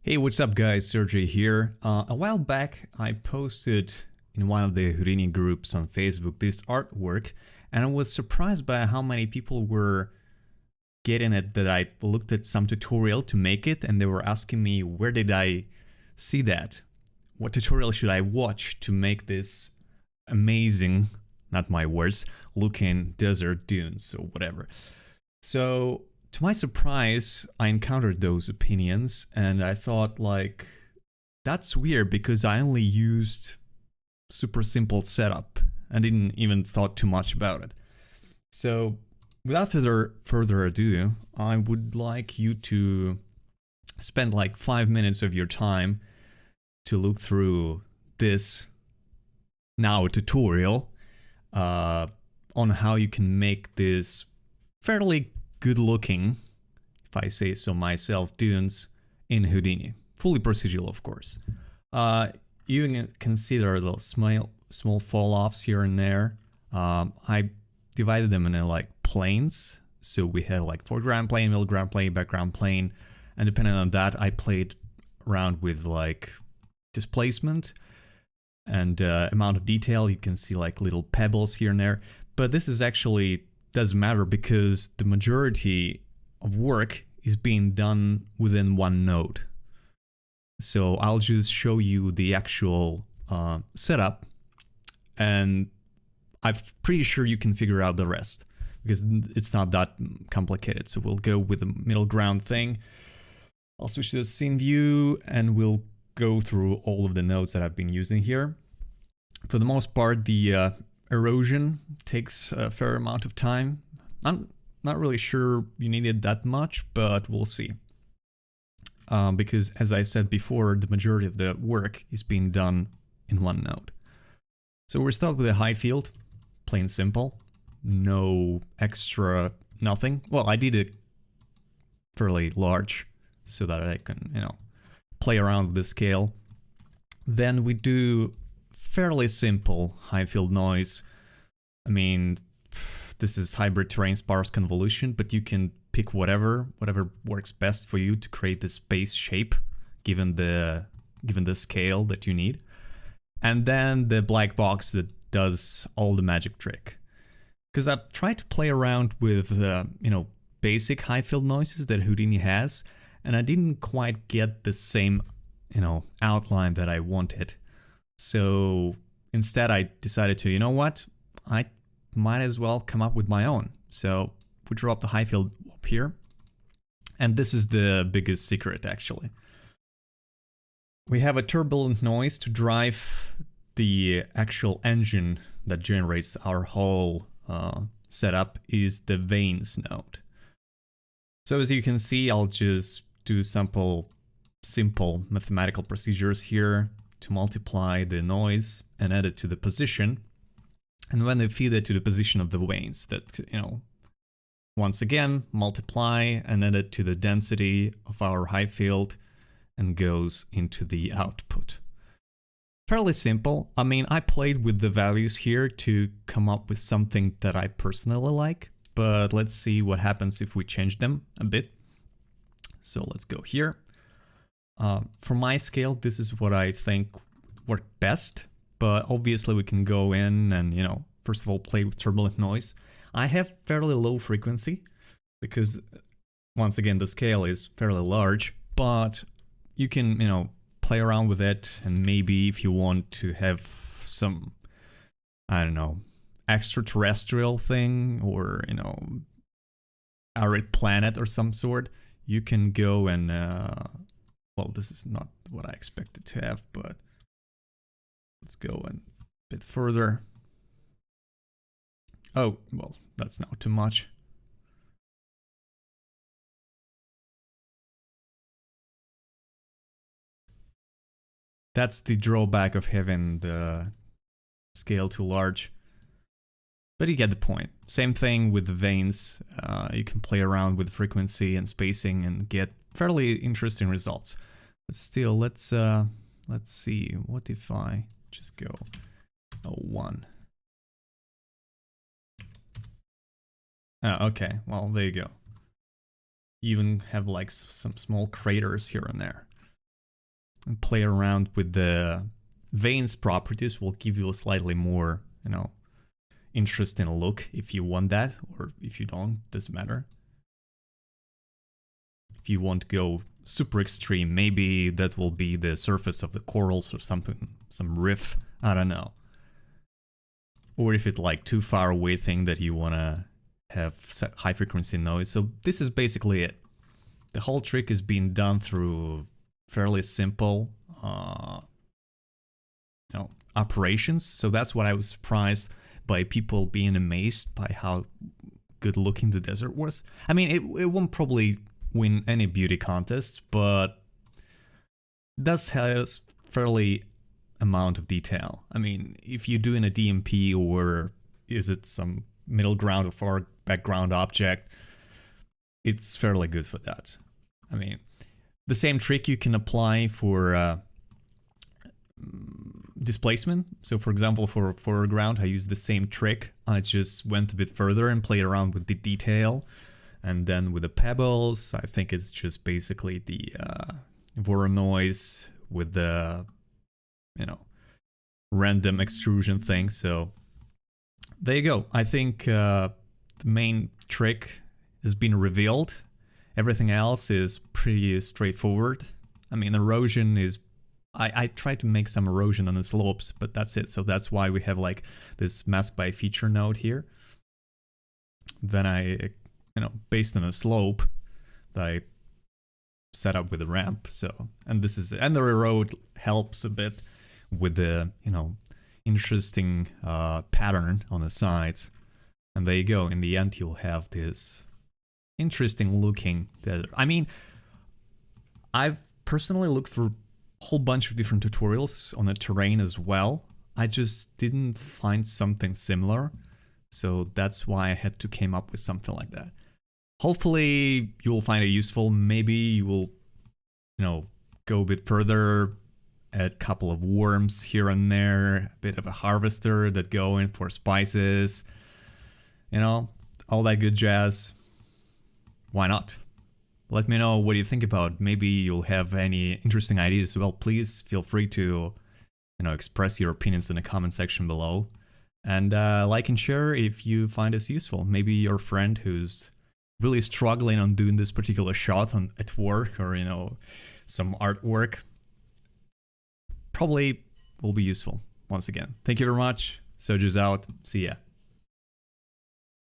Hey, what's up guys, Sergey here. A while back I posted in one of the Houdini groups on Facebook this artwork, and I was surprised by how many people were getting it that I looked at some tutorial to make it, and they were asking me where did I see that? What tutorial should I watch to make this amazing, not my words, looking desert dunes or whatever. So to my surprise, I encountered those opinions and I thought like, that's weird because I only used super simple setup and didn't even thought too much about it. So without further ado, I would like you to spend like 5 minutes of your time to look through this now tutorial on how you can make this fairly good looking, if I say so myself, dunes in Houdini. Fully procedural, of course. You can consider the small fall offs here and there. I divided them in like planes. So we have like foreground plane, middle ground plane, background plane. And depending on that, I played around with like displacement and amount of detail. You can see like little pebbles here and there. But this is actually doesn't matter because the majority of work is being done within one node. So I'll just show you the actual setup, and I'm pretty sure you can figure out the rest because it's not that complicated. So we'll go with the middle ground thing. I'll switch to the scene view and we'll go through all of the nodes that I've been using here. For the most part, the erosion takes a fair amount of time. I'm not really sure you need it that much, but we'll see. Because as I said before, the majority of the work is being done in one node. So we'll start with a high field, plain simple, no extra nothing. Well, I did it fairly large so that I can, play around with the scale. Then we do fairly simple high field noise. I mean, this is hybrid terrain sparse convolution, but you can pick whatever works best for you to create the space shape given the scale that you need. And then the black box that does all the magic trick. Because I've tried to play around with basic high field noises that Houdini has, and I didn't quite get the same outline that I wanted. So instead I decided to, I might as well come up with my own. So we drop the high field up here. And this is the biggest secret actually. We have a turbulent noise to drive the actual engine that generates our whole setup is the veins node. So as you can see, I'll just do simple mathematical procedures here to multiply the noise and add it to the position. And when they feed it to the position of the veins, that, once again, multiply and add it to the density of our high field and goes into the output. Fairly simple. I mean, I played with the values here to come up with something that I personally like, but let's see what happens if we change them a bit. So let's go here. For my scale, this is what I think worked best, but obviously we can go in and, first of all, play with turbulent noise. I have fairly low frequency because, once again, the scale is fairly large, but you can, play around with it, and maybe if you want to have some, I don't know, extraterrestrial thing or, arid planet or some sort, you can go and, well, this is not what I expected to have, but let's go a bit further. Oh, well, that's not too much. That's the drawback of having the scale too large. But you get the point. Same thing with the veins. You can play around with frequency and spacing and get fairly interesting results. But still, let's see. What if I just go 1? Okay, well, there you go. You even have like some small craters here and there. and play around with the veins properties will give you a slightly more, interesting look if you want that, or if you don't, doesn't matter. If you want to go super extreme, maybe that will be the surface of the corals or something, some riff, I don't know. Or if it's like too far away thing that you want to have high frequency noise. So this is basically it. The whole trick is being done through fairly simple operations. So that's what I was surprised by, people being amazed by how good looking the desert was. I mean, it won't probably win any beauty contest, but does has fairly amount of detail. I mean, if you're doing a DMP, or is it some middle ground or far background object, it's fairly good for that. I mean, the same trick you can apply for displacement. So for example, for foreground, I used the same trick. I just went a bit further and played around with the detail. And then with the pebbles, I think it's just basically the Voronoi with the, random extrusion thing. So there you go. I think the main trick has been revealed. Everything else is pretty straightforward. I mean, erosion is... I tried to make some erosion on the slopes, but that's it. So that's why we have like this mask by feature node here. Then I, based on a slope that I set up with a ramp. So, and this is, and the erode helps a bit with the, interesting pattern on the sides. And there you go. In the end, you'll have this interesting looking desert. I mean, I've personally looked for whole bunch of different tutorials on the terrain as well. I just didn't find something similar, so that's why I had to came up with something like that. Hopefully you'll find it useful. Maybe you will, go a bit further, add a couple of worms here and there, a bit of a harvester that go in for spices, all that good jazz. Why not? Let me know what you think about. Maybe you'll have any interesting ideas as well. Please feel free to, express your opinions in the comment section below. And like and share if you find this useful. Maybe your friend who's really struggling on doing this particular shot at work, or, some artwork, probably will be useful. Once again, thank you very much. Soju's out. See ya.